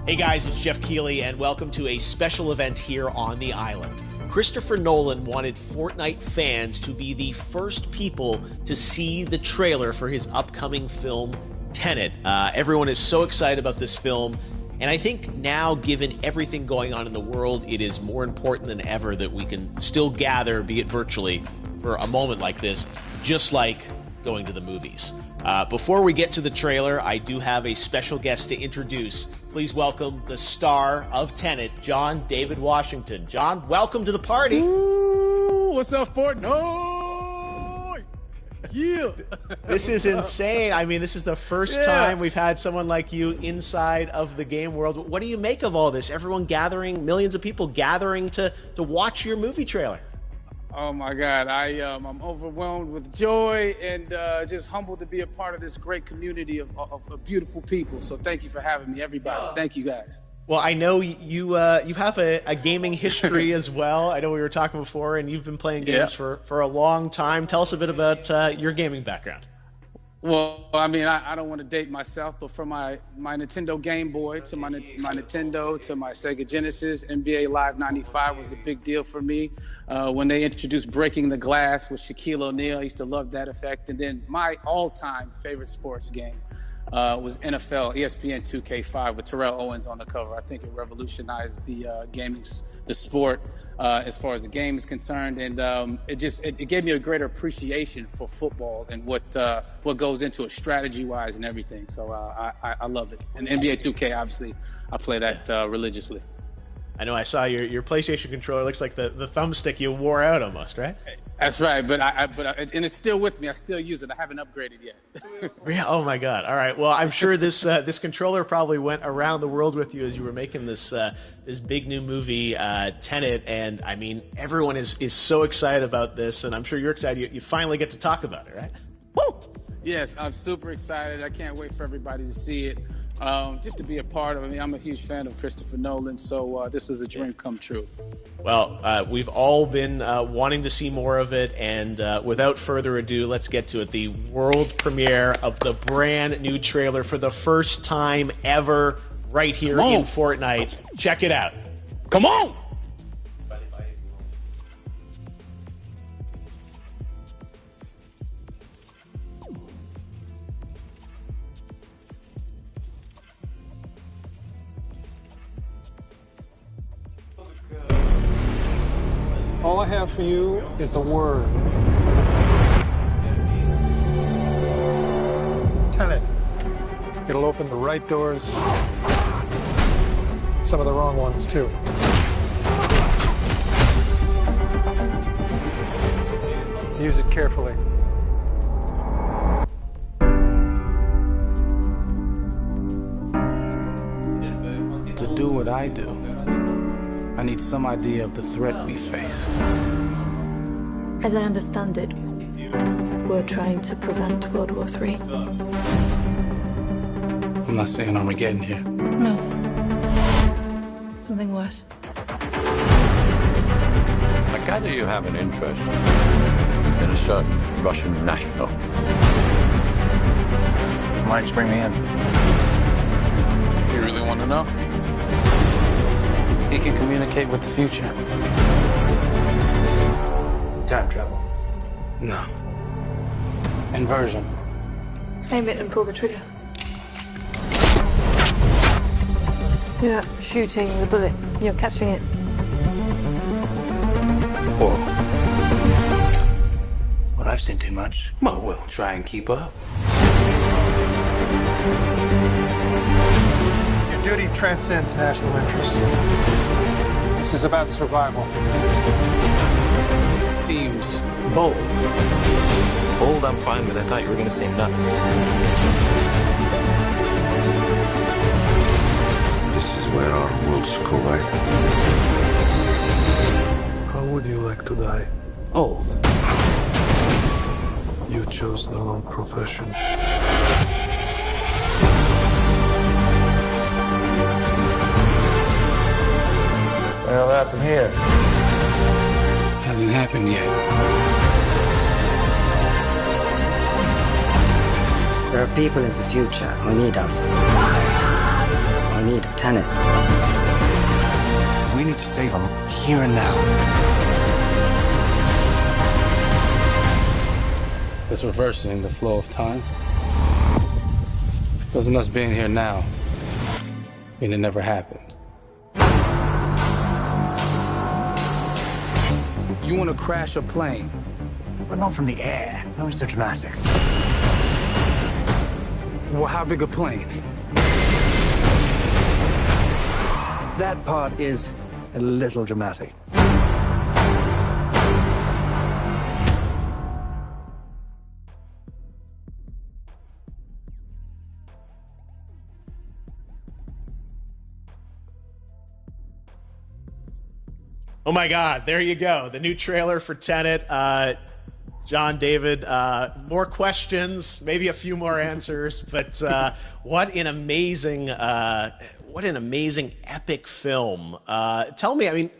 Hey guys, it's Jeff Keighley, and welcome to a special event here on the island. Christopher Nolan wanted Fortnite fans to be the first people to see the trailer for his upcoming film, Tenet. Everyone is so excited about this film, and I think now, given everything going on in the world, it is more important than ever that we can still gather, be it virtually, for a moment like this, just like going to the movies. Before we get to the trailer, I do have a special guest to introduce. Please welcome the star of Tenet, John David Washington. John, welcome to the party. Ooh, what's up, Fortnite? Yeah. This is insane. I mean, this is the first time we've had someone like you inside of the game world. What do you make of all this? Everyone gathering, millions of people gathering to watch your movie trailer. Oh my God, I'm overwhelmed with joy and just humbled to be a part of this great community of beautiful people. So thank you for having me, everybody. Thank you guys. Well, I know you have a gaming history as well. I know we were talking before, and you've been playing games for a long time. Tell us a bit about your gaming background. Well, I mean, I don't want to date myself, but from my Nintendo Game Boy to my Nintendo to my Sega Genesis, NBA Live 95 was a big deal for me. When they introduced Breaking the Glass with Shaquille O'Neal, I used to love that effect. And then my all-time favorite sports game was NFL ESPN 2K5 with Terrell Owens on the cover. I think it revolutionized the sport as far as the game is concerned, and it gave me a greater appreciation for football and what goes into it strategy-wise and everything. So I love it. And NBA 2K, obviously, I play that religiously. I know I saw your PlayStation controller. Looks like the thumbstick you wore out almost, right? That's right, but and it's still with me. I still use it. I haven't upgraded yet. Yeah. Oh my God. All right. Well, I'm sure this controller probably went around the world with you as you were making this big new movie, Tenet. And I mean, everyone is so excited about this, and I'm sure you're excited. You finally get to talk about it, right? Woo! Yes, I'm super excited. I can't wait for everybody to see it. Just to be a part of it. I mean, I'm a huge fan of Christopher Nolan, so this is a dream come true. Well, we've all been wanting to see more of it, and without further ado, let's get to it. The world premiere of the brand new trailer for the first time ever right here in Fortnite. Check it out. Come on! All I have for you is a word. Tenet. It'll open the right doors, some of the wrong ones too. Use it carefully. To do what I do, I need some idea of the threat we face. As I understand it, we're trying to prevent World War III. I'm not saying Armageddon here. No. Something worse. I gather you have an interest in a certain Russian national. Why'd you bring me in? You really want to know? He can communicate with the future. Time travel. No. Inversion. Aim it and pull the trigger. You're not shooting the bullet, you're catching it. Whoa. Well, I've seen too much. Well, we'll try and keep up. Your duty transcends national interests. This is about survival. Seems bold. Bold, I'm fine with. I thought you were going to say nuts. This is where our worlds collide. How would you like to die? Old. You chose the wrong profession. Well, that from here. Hasn't happened yet. There are people in the future who need us. Who need a tenant. We need to save them here and now. This reversing the flow of time. Doesn't us being here now mean it never happened? You want to crash a plane? But not from the air. That was so dramatic. Well, how big a plane? That part is a little dramatic. Oh my God, there you go. The new trailer for Tenet. John, David, more questions, maybe a few more answers, but what an amazing epic film. Tell me, I mean,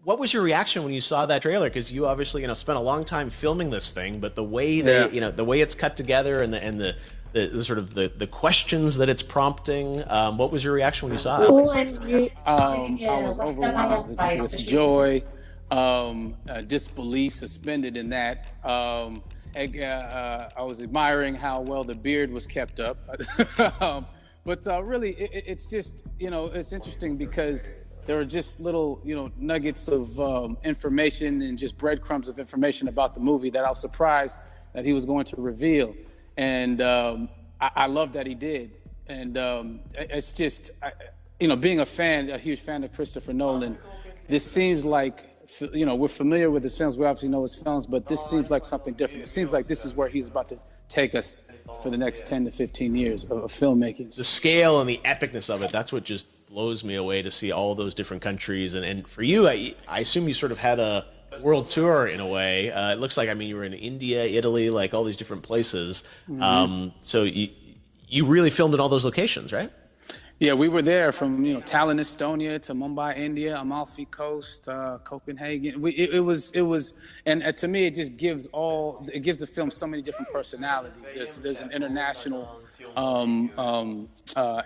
what was your reaction when you saw that trailer? Because you obviously, spent a long time filming this thing, but the way the way it's cut together and the sort of the questions that it's prompting, what was your reaction when you saw it? I was overwhelmed with joy, disbelief suspended in that. I was admiring how well the beard was kept up. But really, it's just, it's interesting because there are just little, nuggets of information and just breadcrumbs of information about the movie that I was surprised that he was going to reveal. And I love that he did. And it's just, being a huge fan of Christopher Nolan, this seems like, we're familiar with his films. We obviously know his films, but this seems like something different. It seems like this is where he's about to take us for the next 10 to 15 years of filmmaking. The scale and the epicness of it, that's what just blows me away to see all those different countries. And for you, I assume you sort of had a world tour in a way. It looks like, you were in India, Italy, like all these different places. Mm-hmm. So you really filmed in all those locations, right? Yeah, we were there from Tallinn, Estonia, to Mumbai, India, Amalfi Coast, Copenhagen. It was, and to me, it just gives the film so many different personalities. There's an international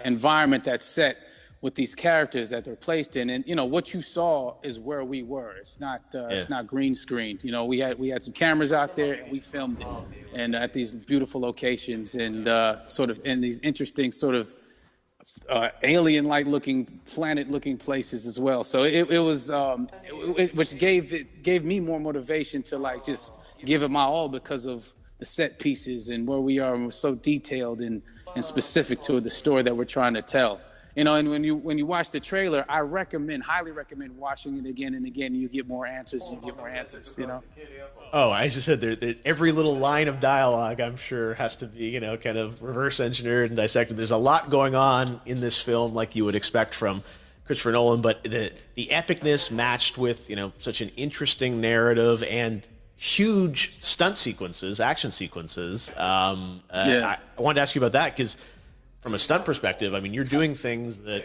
environment that's set with these characters that they're placed in, and what you saw is where we were. It's not green screened. We had some cameras out there, and we filmed it, and at these beautiful locations, and sort of in these interesting sort of alien-like looking, planet-looking places as well. So it was, which gave me more motivation to just give it my all because of the set pieces and where we are, and we're so detailed and specific to the story that we're trying to tell. And when you watch the trailer, I highly recommend watching it again and again. You get more answers. Oh, I just said every little line of dialogue, I'm sure, has to be, kind of reverse engineered and dissected. There's a lot going on in this film, like you would expect from Christopher Nolan, but the epicness matched with, such an interesting narrative and huge stunt sequences, action sequences. I wanted to ask you about that because from a stunt perspective, you're doing things that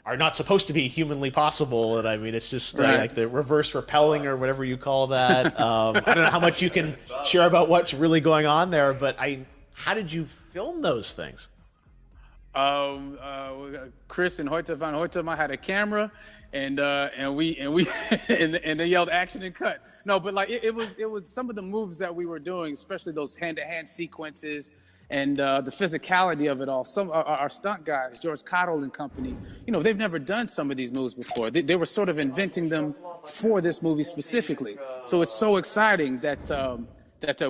are not supposed to be humanly possible, and it's just like the reverse rappelling or whatever you call that. I don't know how much you can share about what's really going on there, but how did you film those things? Chris and Hoyte van Hoytema had a camera, and we and they yelled action and cut. No, but like it was some of the moves that we were doing, especially those hand-to-hand sequences and the physicality of it all. Some our stunt guys, George Cottle and company, they've never done some of these moves before. They were sort of inventing them for this movie specifically. So it's so exciting that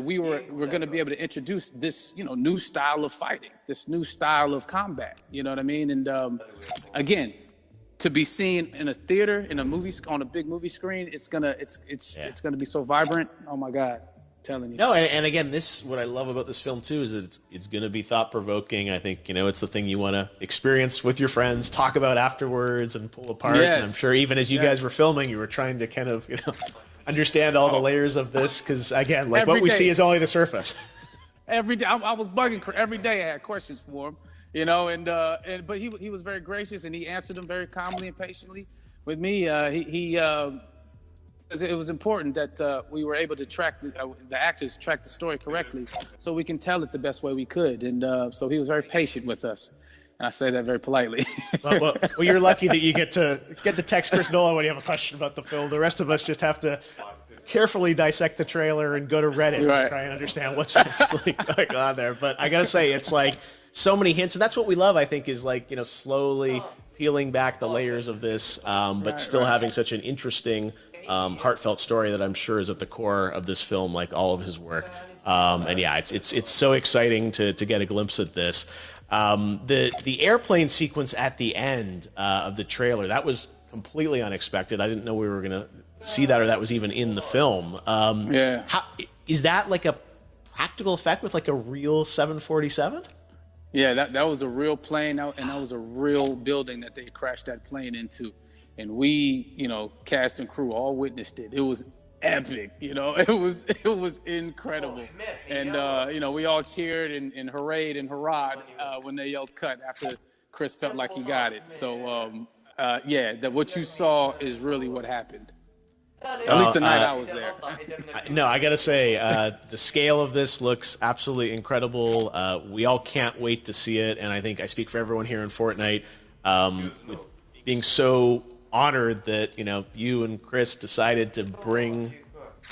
we're going to be able to introduce this, new style of fighting, this new style of combat. You know what I mean? And again, to be seen in a theater, in a movie, on a big movie screen, it's gonna be so vibrant. Oh my God, I'm telling you. No, and again, what I love about this film too is that it's going to be thought provoking. I think it's the thing you want to experience with your friends, talk about afterwards, and pull apart. Yes. And I'm sure even as you guys were filming, you were trying to kind of understand all the layers of this, because again, like what we see is only the surface. Every day, I was bugging. Every day, I had questions for him, but he was very gracious, and he answered them very calmly and patiently with me. It was important that we were able to track the actors track the story correctly, so we can tell it the best way we could. And so he was very patient with us. And I say that very politely. well, you're lucky that you get to text Chris Nolan when you have a question about the film. The rest of us just have to carefully dissect the trailer and go to Reddit to try and understand what's really going on there. But I gotta say, it's like so many hints, and that's what we love. I think is like slowly peeling back the layers of this, but still having such an interesting, heartfelt story that I'm sure is at the core of this film, like all of his work. And yeah, it's so exciting to get a glimpse at this. The airplane sequence at the end of the trailer, that was completely unexpected. I didn't know we were going to see that, or that was even in the film. Is that like a practical effect with like a real 747? Yeah, that was a real plane, and that was a real building that they crashed that plane into. And we, cast and crew all witnessed it. It was epic, it was incredible. And, we all cheered and hurrayed and hurrahed when they yelled cut after Chris felt like he got it. So, that what you saw is really what happened. At least the night I was there. No, I got to say, the scale of this looks absolutely incredible. We all can't wait to see it. And I think I speak for everyone here in Fortnite, with being so honored that you and Chris decided to bring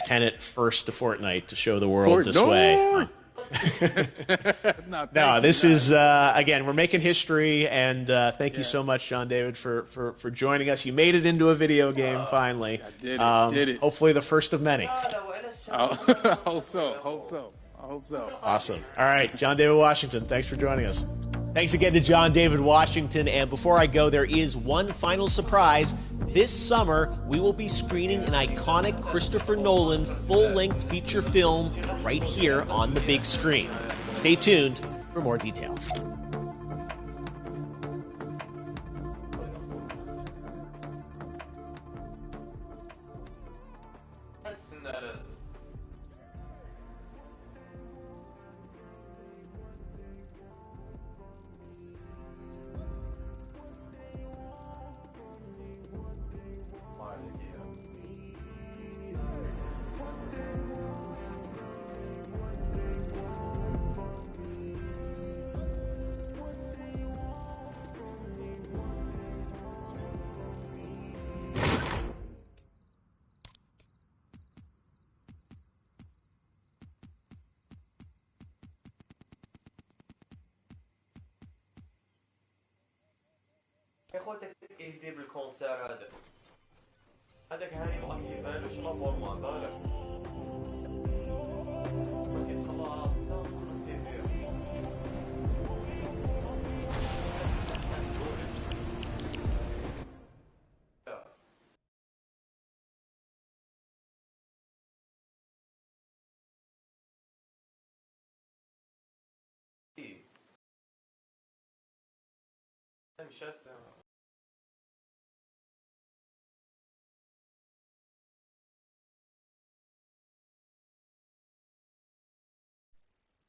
Tenet first to Fortnite to show the world this way. No, this is again, we're making history, and thank you so much, John David, for joining us. You made it into a video game finally. I did it. Hopefully the first of many. I hope so. Awesome. All right, John David Washington, thanks for joining us. Thanks again to John David Washington. And before I go, there is one final surprise. This summer, we will be screening an iconic Christopher Nolan full-length feature film right here on the big screen. Stay tuned for more details. Jag har ett DB-konsert hade. Hade jag här i arkivet eller så var man där. Okej, så var allt TV. Köpte